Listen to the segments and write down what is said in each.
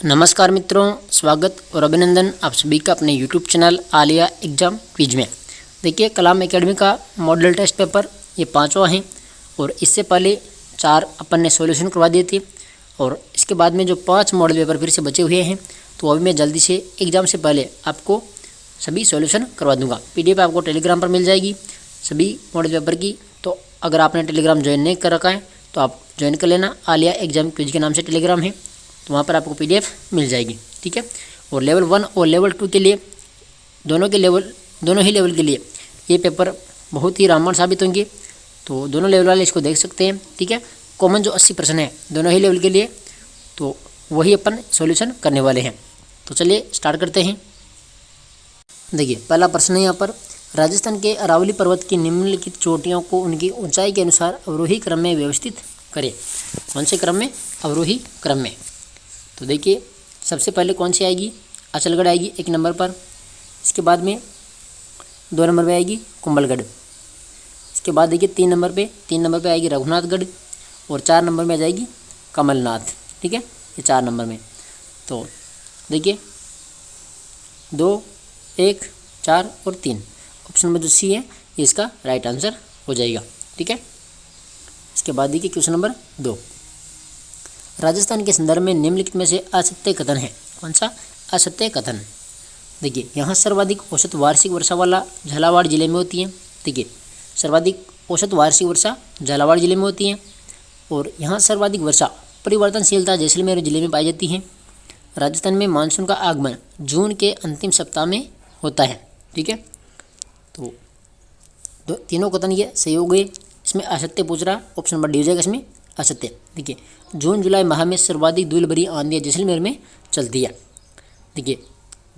नमस्कार मित्रों, स्वागत और अभिनंदन आप सभी का अपने YouTube channel Alia exam quiz में। देखिए, कलाम एकेडमी का मॉडल टेस्ट पेपर ये 5वां है और इससे पहले 4 अपन ने सॉल्यूशन करवा दिए थे और इसके बाद में जो 5 मॉडल पेपर फिर से बचे हुए हैं तो अभी मैं जल्दी से एग्ज़ाम से पहले आपको सभी सॉल्यूशन करवा दूँगा। PDF आपको टेलीग्राम पर मिल जाएगी सभी मॉडल पेपर की। तो अगर आपने टेलीग्राम ज्वाइन नहीं कर रखा है तो आप ज्वाइन कर लेना। आलिया एग्ज़ाम क्विज के नाम से टेलीग्राम है, तो वहाँ पर आपको PDF मिल जाएगी, ठीक है। और लेवल 1 और लेवल 2 के लिए दोनों ही लेवल के लिए ये पेपर बहुत ही रामबाण साबित होंगे, तो दोनों लेवल वाले इसको देख सकते हैं, ठीक है। कॉमन जो 80 प्रश्न है दोनों ही लेवल के लिए, तो वही अपन सॉल्यूशन करने वाले हैं। तो चलिए स्टार्ट करते हैं। देखिए, पहला प्रश्न है यहाँ पर, राजस्थान के अरावली पर्वत की निम्नलिखित चोटियों को उनकी ऊंचाई के अनुसार अवरोही क्रम में व्यवस्थित करें। कौन से क्रम में? अवरोही क्रम में। तो देखिए, सबसे पहले कौन सी आएगी? अचलगढ़ आएगी 1 नंबर पर। इसके बाद में 2 नंबर पे आएगी कुंभलगढ़। इसके बाद देखिए 3 नंबर पे आएगी रघुनाथगढ़ और 4 नंबर में आ जाएगी कमलनाथ, ठीक है। ये 4 नंबर में। तो देखिए 2, 1, 4 और 3 ऑप्शन नंबर जो सी है ये इसका राइट आंसर हो जाएगा, ठीक है। इसके बाद देखिए क्वेश्चन नंबर 2, राजस्थान के संदर्भ में निम्नलिखित में से असत्य कथन है। कौन सा असत्य कथन? देखिए, यहाँ सर्वाधिक औसत वार्षिक वर्षा वाला झालावाड़ जिले में होती है। देखिए, सर्वाधिक औसत वार्षिक वर्षा झालावाड़ जिले में होती है और यहाँ सर्वाधिक वर्षा परिवर्तनशीलता जैसलमेर जिले में पाई जाती है। राजस्थान में मानसून का आगमन जून के अंतिम सप्ताह में होता है, ठीक है। तो तीनों कथन ये सही हो गए। इसमें असत्य पूछ रहा, ऑप्शन नंबर डी हो जाएगा इसमें असत्य। देखिए, जून जुलाई माह में सर्वाधिक धूल भरी आंधियाँ जैसलमेर में चलती है। देखिए,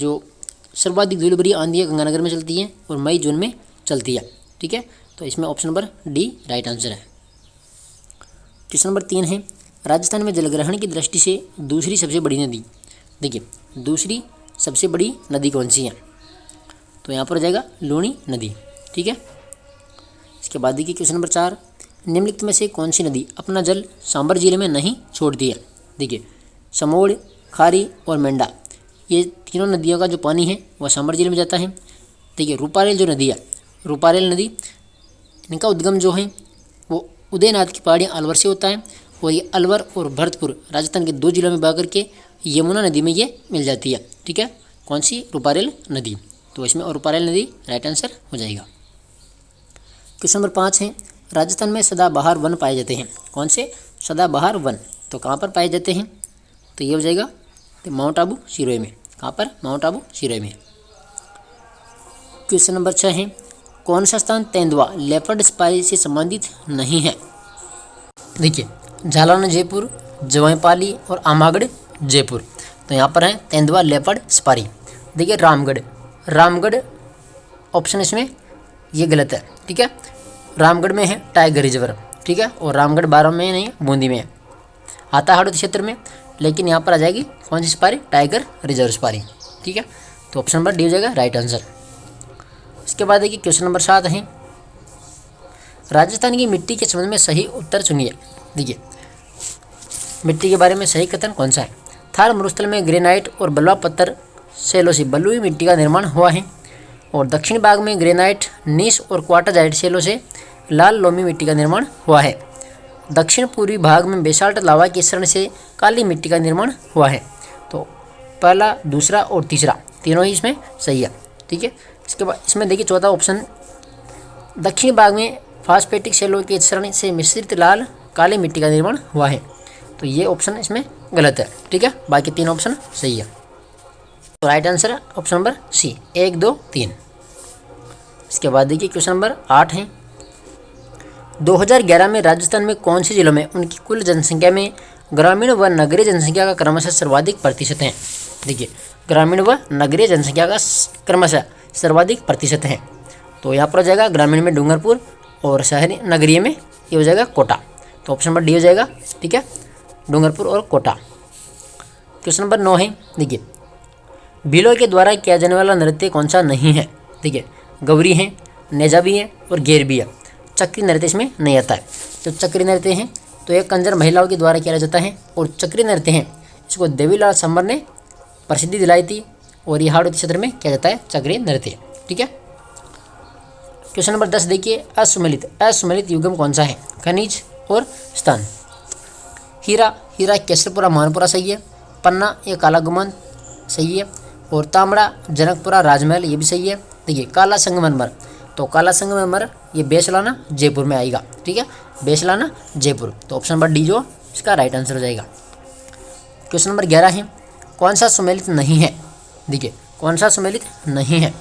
जो सर्वाधिक धूल भरी आंधियाँ गंगानगर में चलती हैं और मई जून में चलती है, ठीक है। तो इसमें option number D right answer है। क्वेश्चन नंबर 3 है, राजस्थान में जलग्रहण की दृष्टि से दूसरी सबसे बड़ी नदी। देखिए, दूसरी सबसे बड़ी नदी कौन सी है? तो यहाँ पर हो जाएगा लूणी नदी, ठीक है। इसके बाद देखिए क्वेश्चन नंबर 4, निम्नलिखित में से कौन सी नदी अपना जल सांबर जिले में नहीं छोड़ती है? देखिए, समोड़, खारी और मेंढा ये तीनों नदियों का जो पानी है वह सांबर जिले में जाता है। देखिए, रूपारेल जो नदी है, रूपारेल नदी, इनका उद्गम जो है वो उदयनाथ की पहाड़ियाँ अलवर से होता है और ये अलवर और भरतपुर राजस्थान के 2 जिलों में बह करके यमुना नदी में ये मिल जाती है, ठीक है। कौन सी? रूपारेल नदी। तो इसमें और रूपारेल नदी राइट आंसर हो जाएगा। क्वेश्चन नंबर 5 है, राजस्थान में सदाबहार वन पाए जाते हैं। कौन से सदाबहार वन? तो कहाँ पर पाए जाते हैं? तो ये हो जाएगा तो माउंट आबू सिरोही में। कहाँ पर? माउंट आबू सिरोही में। क्वेश्चन नंबर 6 है, कौन सा स्थान तेंदुआ लेपर्ड स्पारी से संबंधित नहीं है? देखिए, जालौन जयपुर, जवाईपाली और आमागढ़ जयपुर। तो यहाँ पर है तेंदुआ लेपर्ड स्पारी। देखिए, रामगढ़ ऑप्शन इसमें ये गलत है, ठीक है। रामगढ़ में है टाइगर रिजर्व, ठीक है, और रामगढ़ 12 में नहीं है, बूंदी में है, आता हड़ौती क्षेत्र में, लेकिन यहाँ पर आ जाएगी कौन सी स्पारी? टाइगर रिजर्व स्पारी, ठीक है। तो ऑप्शन नंबर डी हो जाएगा राइट आंसर। इसके बाद देखिए क्वेश्चन नंबर 7 है, राजस्थान की मिट्टी के संबंध में सही उत्तर चुनिए। देखिए, मिट्टी के बारे में सही कथन कौन सा है? थार मरुस्थल में ग्रेनाइट और बलुआ पत्थर शैलों से बलुई मिट्टी का निर्माण हुआ है और दक्षिण भाग में ग्रेनाइट, नीस और क्वार्टाजाइट शैलों से लाल लोमी मिट्टी का निर्माण हुआ है। दक्षिण पूर्वी भाग में बेसाल्ट लावा के शरण से काली मिट्टी का निर्माण हुआ है। तो पहला, दूसरा और तीसरा तीनों ही इसमें सही है, ठीक है। इसके बाद इसमें देखिए चौथा ऑप्शन, दक्षिण भाग में फास्फेटिक शैलों के शरण से मिश्रित लाल काली मिट्टी का निर्माण हुआ है। तो ये ऑप्शन इसमें गलत है, ठीक है। बाकी 3 ऑप्शन सही है। तो राइट आंसर है ऑप्शन नंबर सी, 1, 2, 3। इसके बाद देखिए क्वेश्चन नंबर 8 है, 2011 में राजस्थान में कौन से जिलों में उनकी कुल जनसंख्या में ग्रामीण व नगरीय जनसंख्या का क्रमशः सर्वाधिक प्रतिशत है? देखिए, ग्रामीण व नगरीय जनसंख्या का क्रमशः सर्वाधिक प्रतिशत है। तो यहाँ पर हो जाएगा ग्रामीण में डूंगरपुर और शहरी नगरीय में ये हो जाएगा कोटा। तो ऑप्शन नंबर डी हो जाएगा, ठीक है, डूंगरपुर और कोटा। क्वेश्चन नंबर 9 है, देखिए, भीलों के द्वारा किया जाने वाला नृत्य कौन सा नहीं है? देखिए, गौरी है, नेजा भी है और गेर भी है। चक्री नृत्य इसमें नहीं आता है। जो चक्री नृत्य हैं तो ये कंजर महिलाओं के द्वारा किया जाता है और चक्री नृत्य हैं इसको देवीलाल समर ने प्रसिद्धि दिलाई थी और ये हाड़ौती क्षेत्र में किया जाता है चक्रीय नृत्य। ठीक है। क्वेश्चन नंबर 10 देखिए, असुमेलित युग्म कौन सा है? खनिज और स्थान। हीरा केसरपुरा मानपुरा सही है। पन्ना ये काला गुमान सही है। और तांबड़ा जनकपुरा राजमहल ये भी सही है। देखिए काला संगमरमर, तो काला संगमरमर ये बेसलाना जयपुर में आएगा। ठीक है, बेसलाना जयपुर, तो ऑप्शन नंबर डी जो इसका राइट आंसर हो जाएगा। क्वेश्चन नंबर 11 है, कौन सा सुमेलित नहीं है? देखिए कौन सा सुमेलित नहीं है?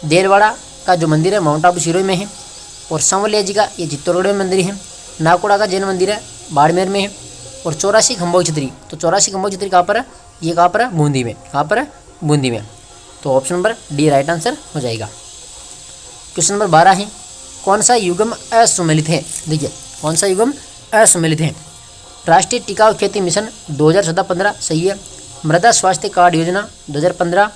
देलवाड़ा का जो मंदिर है माउंट आबू सिरोही में है। और सांवलिया जी का ये चित्तौड़गढ़ में मंदिर है। नाकोड़ा का जैन मंदिर है बाड़मेर में है। और 84 खंभों की छतरी, तो 84 खंभों की छतरी कहाँ पर है? ये कहाँ पर है? बूंदी में। कहाँ पर है? बूंदी में, तो option number D right answer हो जाएगा। क्वेश्चन नंबर 12 है, कौन सा युग्म असुमेलित है? देखिए कौन सा युग्म असुमेलित है? राष्ट्रीय टिकाऊ खेती मिशन 2014-15 सही है। मृदा स्वास्थ्य कार्ड योजना 2015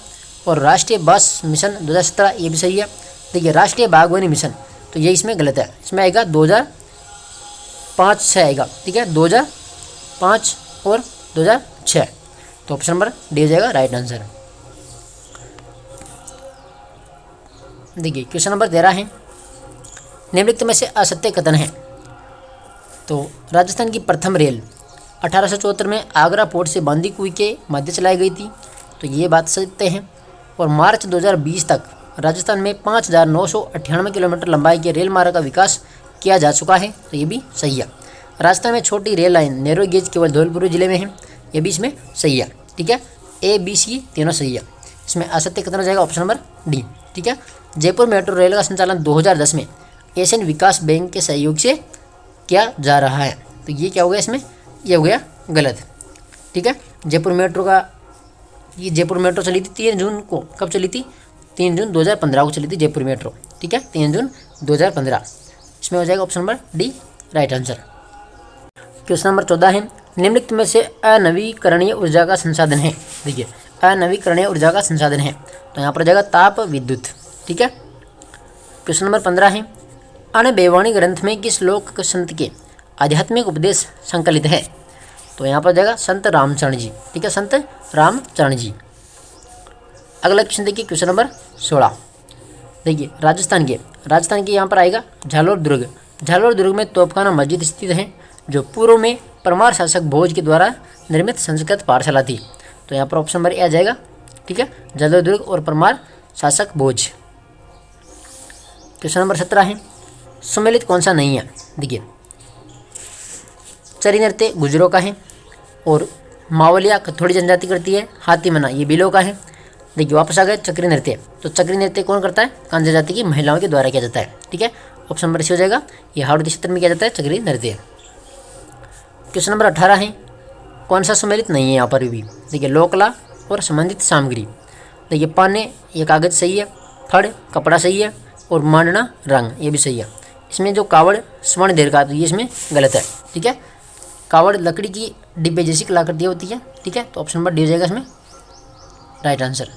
और राष्ट्रीय बांस मिशन 2017 ये भी सही है। देखिए राष्ट्रीय बागवानी मिशन, तो ये इसमें गलत है, इसमें आएगा 2005 से आएगा। ठीक है, 2005 और 2006, तो ऑप्शन नंबर डी हो जाएगा राइट आंसर। देखिए क्वेश्चन नंबर 13 है, निम्नलिखित में से असत्य कथन है। तो राजस्थान की प्रथम रेल 1874 में आगरा पोर्ट से बांदीकुई के मध्य चलाई गई थी, तो ये बात सत्य है। और मार्च 2020 तक राजस्थान में 5,998 किलोमीटर लंबाई के रेल मार्ग का विकास किया जा चुका है, तो ये भी सही है। राजस्थान में छोटी रेल लाइन नैरो गेज केवल धौलपुर जिले में है, ये भी इसमें सही है। ठीक है, ए बी सी तीनों सही है। इसमें असत्य कथन हो जाएगा ऑप्शन नंबर डी। ठीक है, जयपुर मेट्रो रेल का संचालन 2010 में एशियन विकास बैंक के सहयोग से किया जा रहा है, तो ये क्या हो गया? इसमें ये हो गया गलत। ठीक है, जयपुर मेट्रो चली थी 3 जून को। कब चली थी? 3 जून 2015 को चली थी जयपुर मेट्रो। ठीक है, 3 जून 2015, इसमें हो जाएगा option number D right answer. Question number 14 है, निम्नलिखित में से अनवीकरणीय ऊर्जा का संसाधन है। देखिए अनवीकरणीय ऊर्जा का संसाधन है, तो यहाँ पर जाएगा ताप विद्युत। ठीक है। क्वेश्चन नंबर 15 है, अणबेवाणी ग्रंथ में किस लोक संत के आध्यात्मिक उपदेश संकलित है? तो यहाँ पर जाएगा संत रामचरण जी। ठीक है, संत रामचरण जी। अगला क्वेश्चन देखिए, क्वेश्चन नंबर 16। देखिए राजस्थान के यहाँ पर आएगा झालोर दुर्ग में तोपखाना मस्जिद स्थित है, जो पूर्व में परमार शासक भोज के द्वारा निर्मित संस्कृत पाठशाला थी, तो यहाँ पर ऑप्शन नंबर ए आ जाएगा। ठीक है, झालोर दुर्ग और परमार शासक भोज। क्वेश्चन नंबर 17 है, सुमेलित कौन सा नहीं है? देखिए चरी नृत्य गुजरों का है। और मावलिया थोड़ी जनजाति करती है। हाथी मना ये बिलो का है। देखिए वापस आ गए चक्री नृत्य, तो चक्री नृत्य कौन करता है? कांजा जाति की महिलाओं के द्वारा किया जाता है। ठीक है, ऑप्शन नंबर सी हो जाएगा, ये हाड़ौती क्षेत्र में किया जाता है चक्री नृत्य। क्वेश्चन नंबर 18 है, कौन सा सुमेलित नहीं है यहाँ पर भी? देखिए लोकला और संबंधित सामग्री। देखिए पाने ये कागज सही है। फड़ कपड़ा सही है। और मांडना रंग ये भी सही है। इसमें जो कावड़ स्वर्ण देर का, तो ये इसमें गलत है। ठीक है, कावड़ लकड़ी की डिब्बे जैसी कलाकृति होती है। ठीक है, तो ऑप्शन नंबर डी हो जाएगा इसमें राइट आंसर।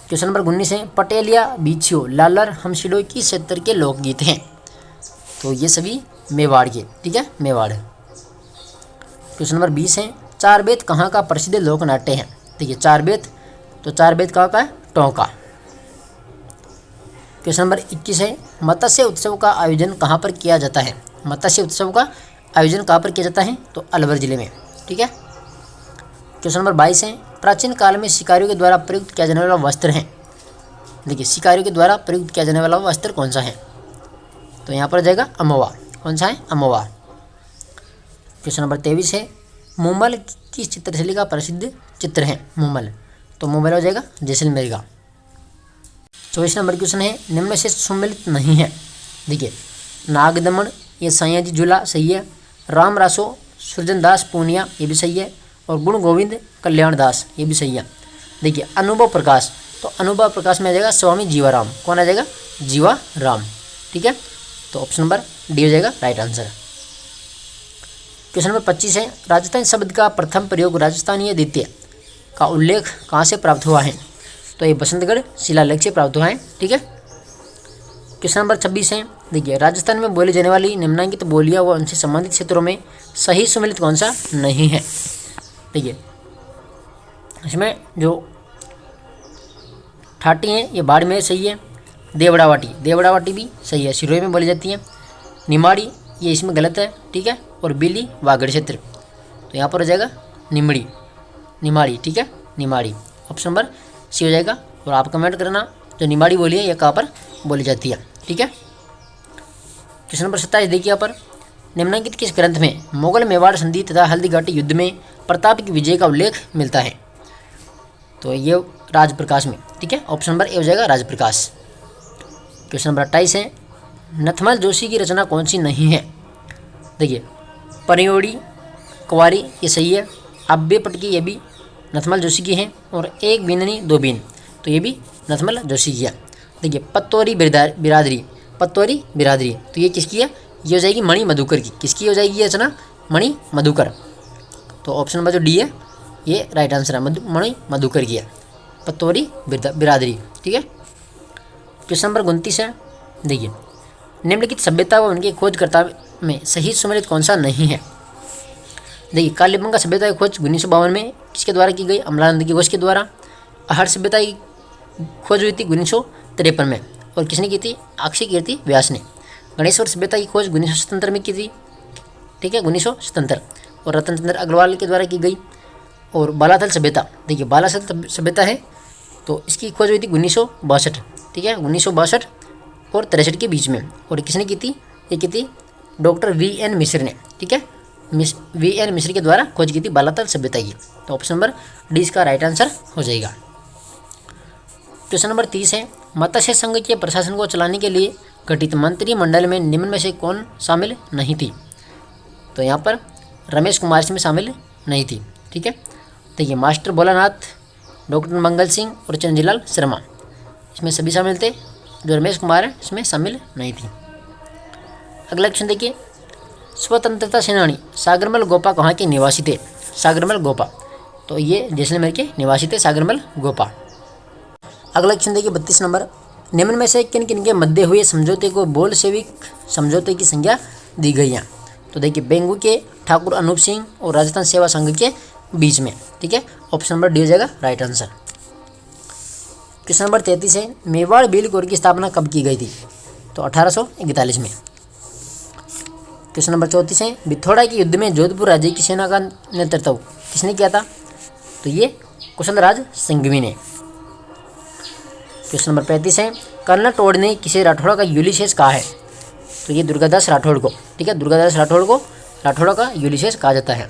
क्वेश्चन नंबर 19 है, पटेलिया बीछियो लालर हमशिडोई किस क्षेत्र के लोकगीत हैं? तो ये सभी मेवाड़ के। ठीक है, मेवाड़। क्वेश्चन नंबर 20 है, चार बेत कहाँ का प्रसिद्ध लोक नाट्य है? देखिए चार बेत, तो चार बेत कहाँ का है? टोंका। क्वेश्चन नंबर 21 है, मत्स्य उत्सव का आयोजन कहाँ पर किया जाता है? मत्स्य उत्सव का आयोजन कहाँ पर किया जाता है? तो अलवर जिले में। ठीक है। क्वेश्चन नंबर 22 है, प्राचीन काल में शिकारियों के द्वारा प्रयुक्त किया जाने वाला वस्त्र है। देखिए शिकारियों के द्वारा प्रयुक्त किया जाने वाला वस्त्र कौन सा है? तो यहाँ पर जाएगा अमोवा। कौन सा है? अमोवा। क्वेश्चन नंबर 23 है, मुमल किस चित्रशैली का प्रसिद्ध चित्र है? मुमल, तो मुमल हो जाएगा जैसलमेर का। 24 नंबर क्वेश्चन है, निम्न में से सुमेलित नहीं है। देखिए नागदमन ये सयाजी झूला सही है। राम रासो सृजन दास पूनिया ये भी सही है। और गुण गोविंद कल्याण दास ये भी सही है। देखिए अनुभव प्रकाश, तो अनुभव प्रकाश में आ जाएगा स्वामी जीवाराम। कौन आ जाएगा? जीवाराम। ठीक है, तो ऑप्शन नंबर डी हो जाएगा राइट आंसर। क्वेश्चन नंबर 25 है, राजस्थान शब्द का प्रथम प्रयोग राजस्थानीय द्वितीय का उल्लेख कहाँ से प्राप्त हुआ है? तो ये बसंतगढ़ शिलालेख से प्राप्त हुआ है। ठीक है। क्वेश्चन नंबर 26 है, देखिए राजस्थान में बोली जाने वाली निम्नलिखित बोलियां व उनसे संबंधित क्षेत्रों में सही सुमेलित कौन सा नहीं है? देखिए इसमें जो ठाटी है ये बाड़मेर सही है, देवड़ावाटी भी सही है, सिरोही में बोली जाती है। निमाड़ी ये इसमें गलत है, ठीक है। और बिल्ली वागड़ क्षेत्र, तो यहाँ पर हो जाएगा निमाड़ी, ठीक है, निमाड़ी। ऑप्शन नंबर सी हो जाएगा। और आप कमेंट करना जो निमाड़ी बोली है ये कहाँ पर बोली जाती है, ठीक है। क्वेश्चन नंबर 27 देखिए यहाँ पर, निम्नलिखित किस ग्रंथ में मुगल मेवाड़ संधि तथा हल्दी घाटी युद्ध में प्रताप की विजय का उल्लेख मिलता है? तो ये राजप्रकाश में, ठीक है। ऑप्शन नंबर ए हो जाएगा राजप्रकाश। क्वेश्चन नंबर 28 है, नथमल जोशी की रचना कौन सी नहीं है? देखिए परियोड़ी कुंवारी ये सही है, अब्बे पटकी ये भी नथमल जोशी की है, और एक बीननी दो बीन तो ये भी नथमल जोशी की है। देखिए पत्तौरी बिरादरी तो ये किसकी है? ये हो जाएगी मणि मधुकर की। किसकी हो जाएगी ये रचना? मणि मधुकर। तो ऑप्शन नंबर जो डी है ये राइट आंसर है, मणि मधुकर की है, पत्तौरी बिरादरी, ठीक है। क्वेश्चन नंबर 29 है, देखिए निम्नलिखित सभ्यता व उनके खोजकर्ता में सही सुमेलित कौन सा नहीं है? देखिए कालीबंगा सभ्यता की खोज 1952 में किसके द्वारा की गई? अमलानंद की घोष के द्वारा। आहड़ सभ्यता की खोज हुई थी 1953 में, और किसने की थी? अक्षय कीर्ति व्यास ने। गणेश्वर सभ्यता की खोज 1977 में की थी, ठीक है, 1977, और रतन चंद्र अग्रवाल के द्वारा की गई। और बालाथल सभ्यता, देखिए बालाथल सभ्यता है तो इसकी खोज हुई थी 1962, ठीक है, 1962 और 63 के बीच में। और किसने की थी? ये की थी डॉक्टर VN मिश्र ने, ठीक है, VN मिश्र के द्वारा खोज की थी बालाथल सभ्यता की। तो ऑप्शन नंबर डी इसका राइट आंसर हो जाएगा। क्वेश्चन नंबर 30 है, मत्स्य संघ के प्रशासन को चलाने के लिए गठित मंत्रिमंडल में निम्न में से कौन शामिल नहीं थी? तो यहाँ पर रमेश कुमार इसमें शामिल नहीं थी, ठीक है। देखिए मास्टर भोलानाथ, डॉक्टर मंगल सिंह और चंद्रजीलाल शर्मा इसमें सभी शामिल थे, जो रमेश कुमार है इसमें शामिल नहीं थी। अगला क्वेश्चन देखिए, स्वतंत्रता सेनानी सागरमल गोपा कहाँ के निवासी थे? सागरमल गोपा तो ये जैसलमेर के निवासी थे, सागरमल गोपा। अगला क्वेश्चन देखिए 32 नंबर, निम्न में से किन किन के मध्य हुए समझौते को बोल्शेविक समझौते की संज्ञा दी गई है? तो देखिए बेंगू के ठाकुर अनूप सिंह और राजस्थान सेवा संघ के बीच में, ठीक है। ऑप्शन नंबर डी हो जाएगा राइट आंसर। क्वेश्चन नंबर 33 है, मेवाड़ बिल कोर की स्थापना कब की गई थी? तो 1841 में। क्वेश्चन नंबर 34 है, बिथोड़ा के युद्ध में जोधपुर राज्य की सेना का नेतृत्व किसने किया था? तो ये कुशलराज सिंघवी ने। क्वेश्चन नंबर 35 है, कर्नल टोड ने किसे राठौड़ का यूलिसेस कहा है? तो ये दुर्गादास राठौड़ को, ठीक है, दुर्गादास राठौड़ को राठौड़ का यूलिसेस कहा जाता है।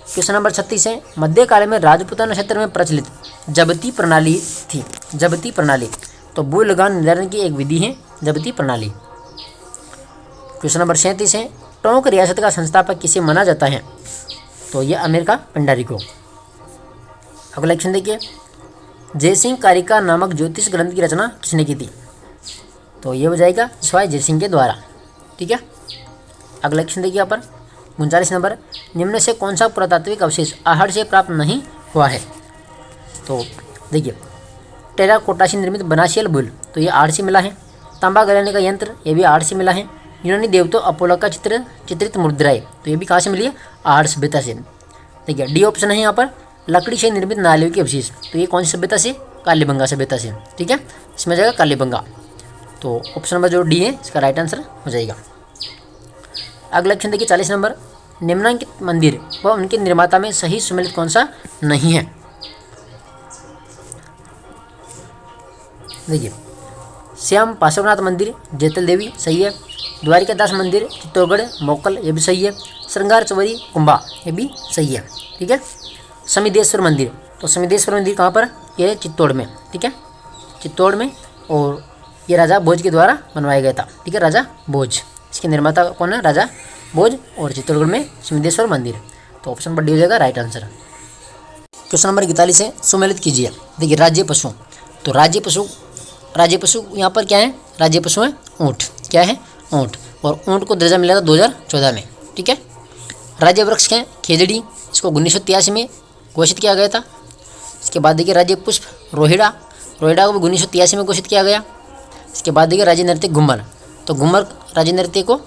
क्वेश्चन नंबर 36 है, मध्यकाल में राजपूताना क्षेत्र में प्रचलित जबती प्रणाली थी। जबती प्रणाली तो भू लगान निर्धारण की एक विधि है जबती प्रणाली। क्वेश्चन नंबर 37 है, टोंक रियासत का संस्थापक किसे माना जाता है? तो ये अमीर का भंडारी को। अगला क्वेश्चन देखिए, जयसिंह कारिका नामक ज्योतिष ग्रंथ की रचना किसने की थी? तो ये हो जाएगा स्वाय जयसिंह के द्वारा, ठीक है। अगला क्वेश्चन देखिए यहाँ पर 39 नंबर, निम्न से कौन सा पुरातात्विक अवशेष आहड़ से प्राप्त नहीं हुआ है? तो देखिए टेराकोटा से निर्मित बनाशियल बुल तो ये आहड़ से मिला है। तांबा गलाने का यंत्र ये भी आहड़ से मिला है। यूनानी देवता अपोलो का चित्रित मुद्राएं तो ये भी कहाँ से मिली है? आहड़ सभ्यता से। देखिए डी ऑप्शन है यहाँ पर, लकड़ी से निर्मित नालियों के अवशेष तो ये कौन सी सभ्यता से? कालीबंगा सभ्यता से, ठीक है, इसमें जाएगा कालीबंगा। तो ऑप्शन नंबर जो डी है इसका राइट आंसर हो जाएगा। अगला क्वेश्चन देखिए 40 नंबर, निम्नलिखित मंदिर व उनके निर्माता में सही सुमेलित कौन सा नहीं है? देखिए श्याम पार्श्वनाथ मंदिर जैतल देवी सही है। द्वारिकादास मंदिर चित्तौड़गढ़ मोकल ये भी सही है। श्रृंगार चौवरी कुंभा ये भी सही है, ठीक है। समिदेश्वर मंदिर तो समिदेश्वर मंदिर कहाँ पर? ये चित्तौड़ में, ठीक है, चित्तौड़ में, और ये राजा भोज के द्वारा बनवाया गया था, ठीक है, राजा भोज। इसके निर्माता कौन है? राजा भोज। और चित्तौड़गढ़ में समिदेश्वर मंदिर। तो ऑप्शन नंबर डी हो जाएगा राइट आंसर। क्वेश्चन नंबर 41 है, सुमेलित कीजिए। देखिए राज्य पशु तो राज्य पशु यहाँ पर क्या है? राज्य पशु है ऊँट। क्या है? ऊँट। और ऊँट को दर्जा मिला था 2014 में, ठीक है। राज्य वृक्ष क्या है? खेजड़ी, इसको 1983 में घोषित किया गया था। इसके बाद देखिए राज्य पुष्प रोहिड़ा को भी 1983 में घोषित किया गया। इसके बाद देखिए राज्य नृत्य घूमर, तो घूमर राज्य नृत्य को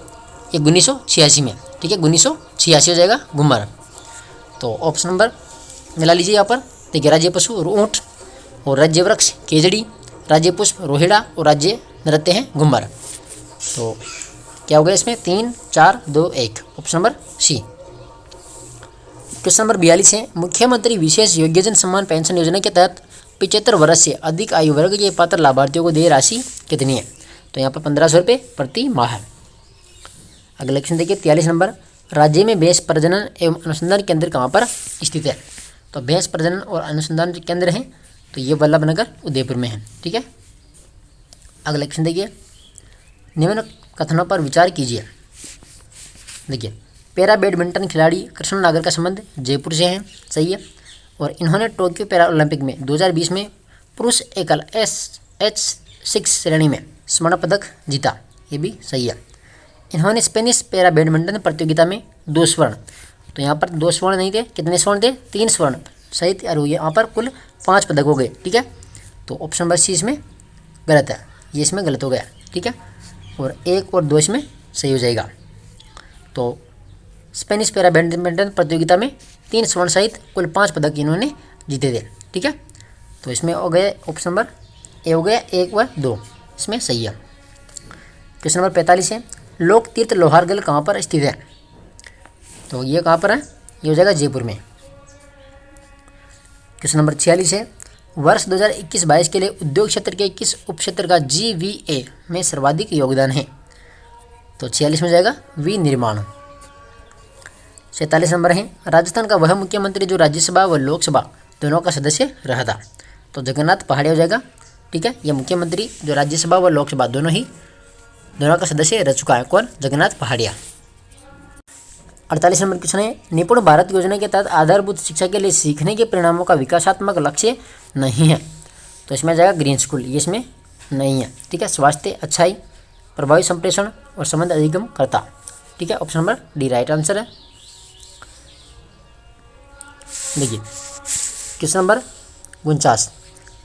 ये 1986 में, ठीक है, 1986 हो जाएगा घूमर। तो ऑप्शन नंबर मिला लीजिए यहाँ पर। देखिए राज्य पशु ऊँट, और राज्य वृक्ष केजड़ी, राज्य पुष्प रोहिड़ा, और राज्य नृत्य है घुम्मर। तो क्या हो गया इसमें 3 4 2 1, option number C. Question number 42 है, मुख्यमंत्री विशेष योग्यजन सम्मान पेंशन योजना के तहत 75 वर्ष से अधिक आयु वर्ग के पात्र लाभार्थियों को देय राशि कितनी है? तो यहाँ पर 1500 रुपये प्रति माह। अगला क्वेश्चन देखिए 43 नंबर, राज्य में भैंस प्रजनन एवं अनुसंधान केंद्र कहाँ पर स्थित है? तो भैंस प्रजनन और अनुसंधान जो केंद्र है तो ये वल्लभनगर उदयपुर में है। ठीक है। अगला क्वेश्चन देखिए, निम्न कथनों पर विचार कीजिए। देखिए पैरा बैडमिंटन खिलाड़ी कृष्ण नागर का संबंध जयपुर से है, सही है। और इन्होंने टोक्यो पैरा ओलंपिक में 2020 में पुरुष एकल SH6 श्रेणी में स्वर्ण पदक जीता, ये भी सही है। इन्होंने स्पेनिश पैरा बैडमिंटन प्रतियोगिता में 2 स्वर्ण, तो यहाँ पर 2 स्वर्ण नहीं थे, कितने स्वर्ण थे? 3 स्वर्ण सहित यहाँ पर कुल 5 पदक हो गए। ठीक है। तो ऑप्शन नंबर सी इसमें गलत है, ये इसमें गलत हो गया। ठीक है। और 1 और 2 इसमें सही हो जाएगा। तो स्पेनिश पैरा बैडमिंटन प्रतियोगिता में 3 स्वर्ण सहित कुल 5 पदक इन्होंने जीते थे। ठीक है। तो इसमें हो गए ऑप्शन नंबर ए हो गया 1 व 2, इसमें सही है। क्वेश्चन नंबर 45 है, लोक तीर्थ लोहारगल कहाँ पर स्थित है? तो ये कहाँ पर है? ये हो जाएगा जयपुर में। क्वेश्चन नंबर 46 है, वर्ष 2021-22 के लिए उद्योग क्षेत्र के किस उपक्षेत्र का GVA में सर्वाधिक योगदान है? तो 46 में जाएगा विनिर्माण। 47 नंबर है, राजस्थान का वह मुख्यमंत्री जो राज्यसभा व लोकसभा दोनों का सदस्य रहा था? तो जगन्नाथ पहाड़िया हो जाएगा। ठीक है। यह मुख्यमंत्री जो राज्यसभा व लोकसभा दोनों का सदस्य रह चुका है, कौन? जगन्नाथ पहाड़िया। 48 नंबर क्वेश्चन है, निपुण भारत योजना के तहत आधारभूत शिक्षा के लिए सीखने के परिणामों का विकासात्मक लक्ष्य नहीं है, तो इसमें जाएगा ग्रीन स्कूल, ये इसमें नहीं है। ठीक है। स्वास्थ्य, अच्छाई, प्रभावी संप्रेषण और संबंध अधिगम करता। ठीक है। Option number D right answer है। देखिए क्वेश्चन नंबर 49,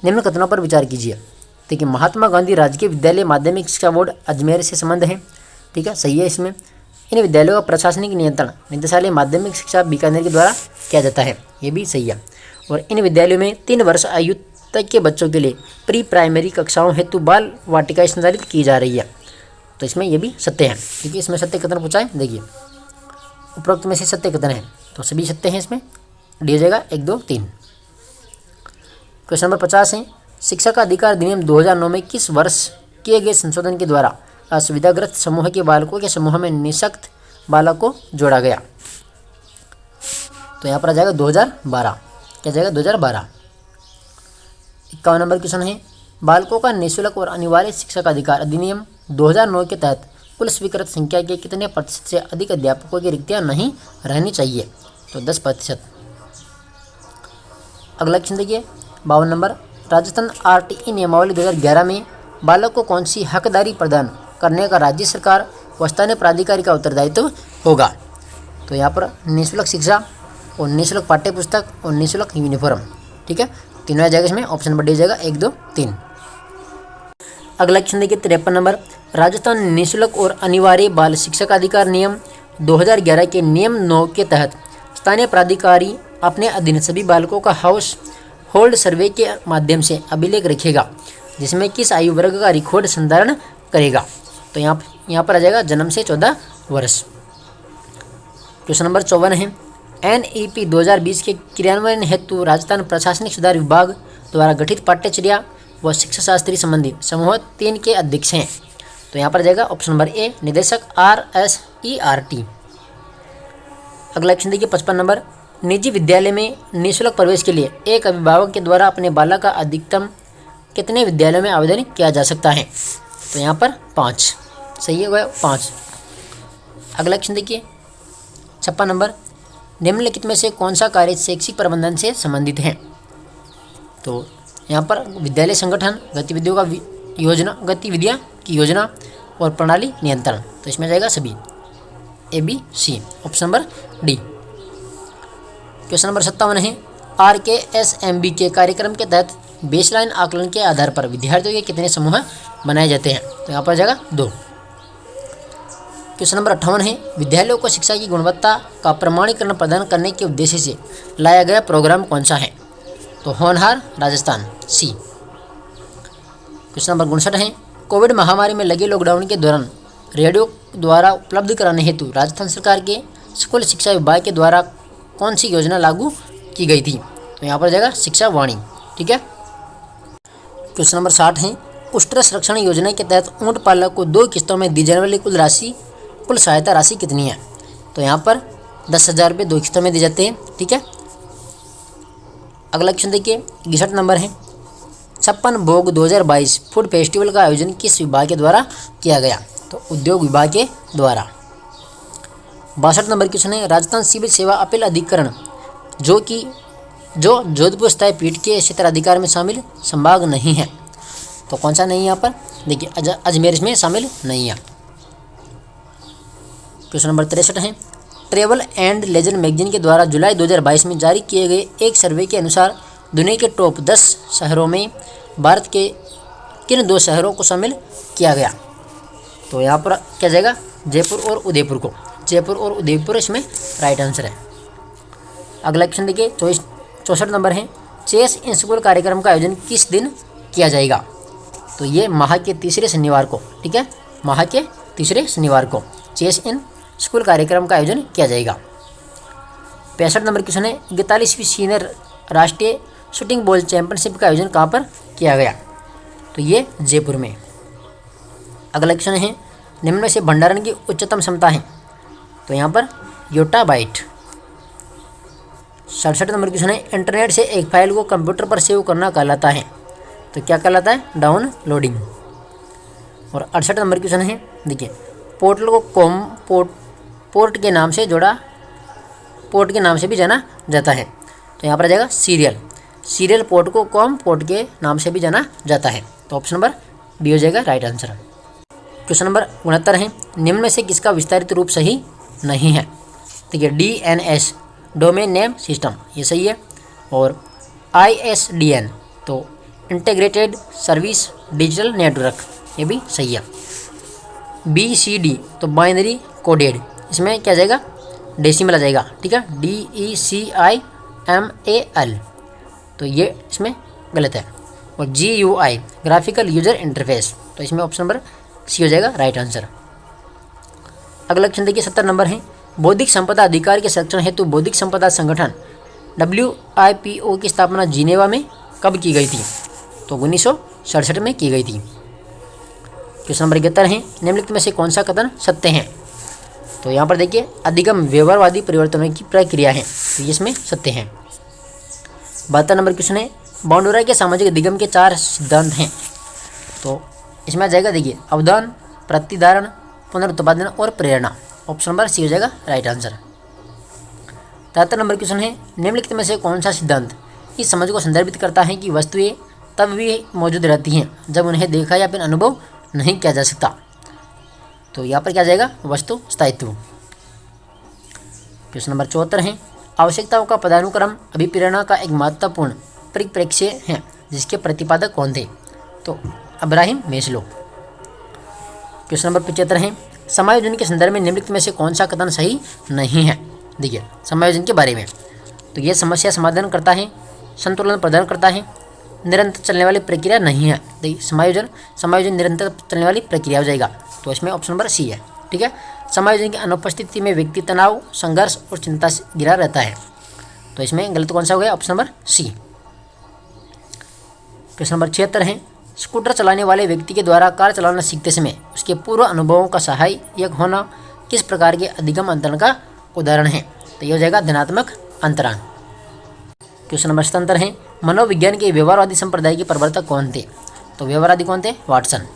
निम्न कथनों पर विचार कीजिए। देखिए महात्मा गांधी राजकीय विद्यालय माध्यमिक शिक्षा बोर्ड अजमेर से संबंध है। ठीक है, सही है। इसमें इन विद्यालयों का प्रशासनिक नियंत्रण निदेशालय माध्यमिक शिक्षा बीकानेर के द्वारा किया जाता है, ये भी सही है। और इन विद्यालयों में 3 वर्ष आयु तक के बच्चों के लिए प्री प्राइमरी कक्षाओं हेतु बाल वाटिका संचालित की जा रही है, तो इसमें ये भी सत्य है। ठीक है। इसमें सत्य कथन पूछा है, देखिए उपरोक्त में से सत्य कथन है, तो सभी सत्य हैं। इसमें डी हो जाएगा 1 2 3। क्वेश्चन नंबर 50 है, शिक्षा का अधिकार अधिनियम 2009 में किस वर्ष किए गए संशोधन के द्वारा असुविधाग्रस्त समूह के बालकों के समूह में निःशक्त बालक को जोड़ा गया? तो यहाँ पर आ जाएगा 2012। क्या जाएगा? 2012। 51 नंबर क्वेश्चन है, बालकों का निःशुल्क और अनिवार्य शिक्षा का अधिकार अधिनियम 2009 के तहत कुल स्वीकृत संख्या के कितने प्रतिशत से अधिक अध्यापकों की रिक्तियाँ नहीं रहनी चाहिए? तो 10%। अगला क्वेश्चन देखिए 52 नंबर, राजस्थान RTE नियमावली 2011 में बालक को कौन सी हकदारी प्रदान करने का राज्य सरकार व स्थानीय प्राधिकारी का उत्तरदायित्व होगा? तो यहाँ पर निःशुल्क शिक्षा और निःशुल्क पाठ्य पुस्तक और निःशुल्क यूनिफॉर्म। ठीक है, तीनों आ जाएगा इसमें। ऑप्शन नंबर डी जाएगा 1 2 3। अगला क्वेश्चन देखिए 53 नंबर, राजस्थान निःशुल्क और अनिवार्य बाल शिक्षा का अधिकार नियम 2011 के नियम 9 के तहत स्थानीय प्राधिकारी अपने अधीन सभी बालकों का हाउस होल्ड सर्वे के माध्यम से अभिलेख रखेगा, जिसमें किस आयु वर्ग का रिकॉर्ड संधारण करेगा? तो यहाँ पर आ जाएगा जन्म से 14 वर्ष। क्वेश्चन नंबर 54 है, NEP 2020 के क्रियान्वयन हेतु राजस्थान प्रशासनिक सुधार विभाग द्वारा गठित पाठ्यचर्या व शिक्षा शास्त्री संबंधी समूह 3 के अध्यक्ष हैं। तो यहाँ पर आ जाएगा ऑप्शन नंबर ए निदेशक RSERT। अगला क्वेश्चन देखिए 55 नंबर, निजी विद्यालय में निःशुल्क प्रवेश के लिए एक अभिभावक के द्वारा अपने बालक का अधिकतम कितने विद्यालयों में आवेदन किया जा सकता है? तो यहाँ पर 5, सही है, 5। अगला क्वेश्चन देखिए 56 नंबर, निम्नलिखित में से कौन सा कार्य शैक्षिक प्रबंधन से संबंधित है? तो यहाँ पर विद्यालय संगठन गतिविधियाँ की योजना और प्रणाली नियंत्रण, तो इसमें जाएगा सभी ABC, option number D. Question number 57 है, RKSMB के कार्यक्रम के तहत बेसलाइन आकलन के आधार पर विद्यार्थियों के कितने समूह बनाए जाते हैं? तो यहाँ पर जाएगा 2। क्वेश्चन नंबर 58 है, विद्यालयों को शिक्षा की गुणवत्ता का प्रमाणीकरण प्रदान करने के उद्देश्य से लाया गया प्रोग्राम कौन सा है? तो होनहार राजस्थान, सी। क्वेश्चन नंबर 59 है, कोविड महामारी में लगे लॉकडाउन के दौरान रेडियो द्वारा उपलब्ध कराने हेतु राजस्थान सरकार के स्कूल शिक्षा विभाग के द्वारा कौन सी योजना लागू की गई थी? तो यहाँ पर जाएगा शिक्षा वाणी, ठीक है। क्वेश्चन नंबर 60 है, उष्ट्र संरक्षण योजना के तहत ऊंट पालक को 2 किस्तों में दी जाने वाली कुल सहायता राशि कितनी है? तो यहाँ पर 10,000 रुपये 2 किस्तों में दी जाते हैं, ठीक है। अगला क्वेश्चन देखिए, 61 नंबर है, 56 भोग 2022 फूड फेस्टिवल का आयोजन किस विभाग के द्वारा किया गया? तो उद्योग विभाग के द्वारा। 62 नंबर क्वेश्चन है, राजस्थान सिविल सेवा अपील अधिकरण जो जोधपुर स्थायी पीठ के क्षेत्राधिकार में शामिल संभाग नहीं है, तो कौन सा नहीं है यहाँ पर? देखिए अजमेर इसमें शामिल नहीं है। क्वेश्चन नंबर 63 है, ट्रैवल एंड लेजर मैगजीन के द्वारा जुलाई 2022 में जारी किए गए एक सर्वे के अनुसार दुनिया के टॉप 10 शहरों में भारत के किन 2 शहरों को शामिल किया गया? तो यहाँ पर क्या जाएगा? जयपुर और उदयपुर को। जयपुर और उदयपुर इसमें राइट आंसर है। अगला क्वेश्चन देखिए, 64 नंबर है, चेस इन स्कूल कार्यक्रम का आयोजन किस दिन किया जाएगा? तो ये माह के तीसरे शनिवार को, ठीक है, माह के तीसरे शनिवार को चेस इन स्कूल कार्यक्रम का आयोजन किया जाएगा। 65 नंबर क्वेश्चन है, 41वीं सीनियर राष्ट्रीय शूटिंग बॉल चैंपियनशिप का आयोजन कहाँ पर किया गया? तो ये जयपुर में। अगला क्वेश्चन है, निम्न में से भंडारण की उच्चतम क्षमता है? तो यहाँ पर योटाबाइट। 67 नंबर क्वेश्चन है, इंटरनेट से एक फाइल को कंप्यूटर पर सेव करना कहलाता है? तो क्या कहलाता है? डाउनलोडिंग। और 68 नंबर क्वेश्चन है, देखिए पोर्टल को कॉम पोर्ट के नाम से भी जाना जाता है, तो यहाँ पर आ जाएगा सीरियल पोर्ट को कॉम पोर्ट के नाम से भी जाना जाता है, तो ऑप्शन नंबर बी हो जाएगा राइट आंसर। क्वेश्चन नंबर 69 है, निम्न में से किसका विस्तारित रूप सही नहीं है? देखिए DNS डोमेन नेम सिस्टम, ये सही है। और ISDN तो इंटीग्रेटेड सर्विस डिजिटल नेटवर्क, ये भी सही है। BCD तो बाइनरी कोडेड, इसमें क्या जाएगा? डेसिमल आ जाएगा, ठीक है, DECIMAL, तो ये इसमें गलत है। और GUI ग्राफिकल यूजर इंटरफेस, तो इसमें ऑप्शन नंबर सी हो जाएगा राइट आंसर। अगला क्वेश्चन देखिए, 70 नंबर है, बौद्धिक संपदा अधिकार के संरक्षण हेतु बौद्धिक संपदा संगठन WIPO की स्थापना जिनेवा में कब की गई थी? तो 1967 में की गई थी। क्वेश्चन नंबर 71 है, निम्नलिखित में से कौन सा कथन सत्य है? तो यहाँ पर देखिए अधिगम व्यवहारवादी परिवर्तनों की प्रक्रिया है, तो ये इसमें सत्य है। 72 नंबर क्वेश्चन है, बांडुरा के सामाजिक अधिगम के 4 सिद्धांत हैं, तो इसमें आ जाएगा देखिए अवदान, प्रतिधारण, पुनरुत्पादन और प्रेरणा, ऑप्शन नंबर सी हो जाएगा राइट आंसर। 73 नंबर क्वेश्चन है, निम्नलिखित में से कौन सा सिद्धांत इस समझ को संदर्भित करता है कि वस्तुएं तब भी मौजूद रहती हैं जब उन्हें देखा या फिर अनुभव नहीं किया जा सकता? तो यहाँ पर क्या जाएगा? वस्तु स्थायित्व। क्वेश्चन नंबर 74 है, आवश्यकताओं का पदानुक्रम अभिप्रेरणा का एक महत्वपूर्ण परिप्रेक्ष्य है जिसके प्रतिपादक कौन थे? तो अब्राहिम मेस्लो। क्वेश्चन नंबर 75 है, समायोजन के संदर्भ में निम्नलिखित में से कौन सा कथन सही नहीं है? देखिए समायोजन के बारे में, तो यह समस्या समाधान करता है, संतुलन प्रदान करता है, निरंतर चलने वाली प्रक्रिया नहीं है। देखिए समायोजन निरंतर चलने वाली प्रक्रिया हो जाएगा, तो इसमें ऑप्शन नंबर सी है, ठीक है। समायोजन की अनुपस्थिति में व्यक्ति तनाव, संघर्ष और चिंता से घिरा रहता है, तो इसमें गलत कौन सा हो गया? Option number C. Question number 76 है, स्कूटर चलाने वाले व्यक्ति के द्वारा कार चलाना सीखते समय उसके पूर्व अनुभवों का सहायक होना किस प्रकार के अधिगम अंतरण का उदाहरण है? तो ये हो जाएगा धनात्मक अंतरण। क्वेश्चन नंबर 77 है, मनोविज्ञान के व्यवहारवादी संप्रदाय के प्रवर्तक कौन थे? तो व्यवहारवादी कौन थे? वाटसन।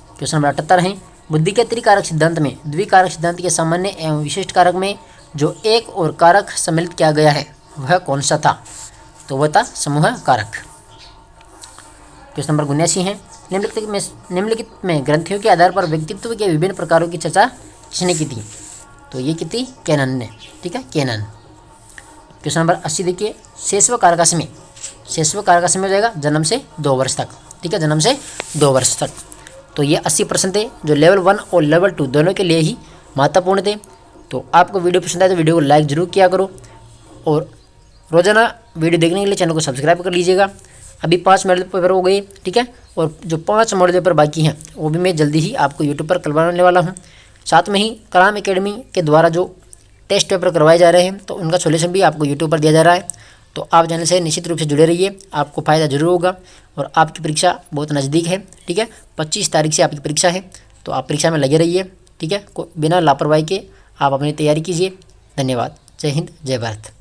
क्वेश्चन नंबर 78 है, बुद्धि के त्रिकारक सिद्धांत में द्विकारक सिद्धांत के सामान्य एवं विशिष्ट कारक में जो एक और कारक सम्मिलित किया गया है वह कौन सा था? तो वह था समूह कारक। क्वेश्चन नंबर 79 है, निम्नलिखित में ग्रंथियों के आधार पर व्यक्तित्व के विभिन्न प्रकारों की चर्चा किसने की थी? तो ये की थी केनन ने, ठीक है, केनन। क्वेश्चन नंबर 80 देखिए, शेषव कारकास्मी हो जाएगा जन्म से 2 वर्ष तक, ठीक है, जन्म से 2 वर्ष तक। तो ये 80% थे जो लेवल 1 और लेवल 2 दोनों के लिए ही महत्वपूर्ण थे। तो आपको वीडियो पसंद आए तो वीडियो को लाइक ज़रूर किया करो और रोज़ाना वीडियो देखने के लिए चैनल को सब्सक्राइब कर लीजिएगा। अभी 5 मॉडल पेपर हो गए, ठीक है, और जो 5 मॉडल पेपर बाकी हैं वो भी मैं जल्दी ही आपको यूट्यूब पर करवाने वाला हूँ। साथ में ही कलाम एकेडमी के द्वारा जो टेस्ट पेपर करवाए जा रहे हैं तो उनका सोल्यूशन भी आपको यूट्यूब पर दिया जा रहा है। तो आप चैनल से निश्चित रूप से जुड़े रहिए, आपको फ़ायदा जरूर होगा। और आपकी परीक्षा बहुत नज़दीक है, ठीक है, 25 तारीख से आपकी परीक्षा है, तो आप परीक्षा में लगे रहिए, ठीक है, बिना लापरवाही के आप अपनी तैयारी कीजिए। धन्यवाद। जय हिंद, जय भारत।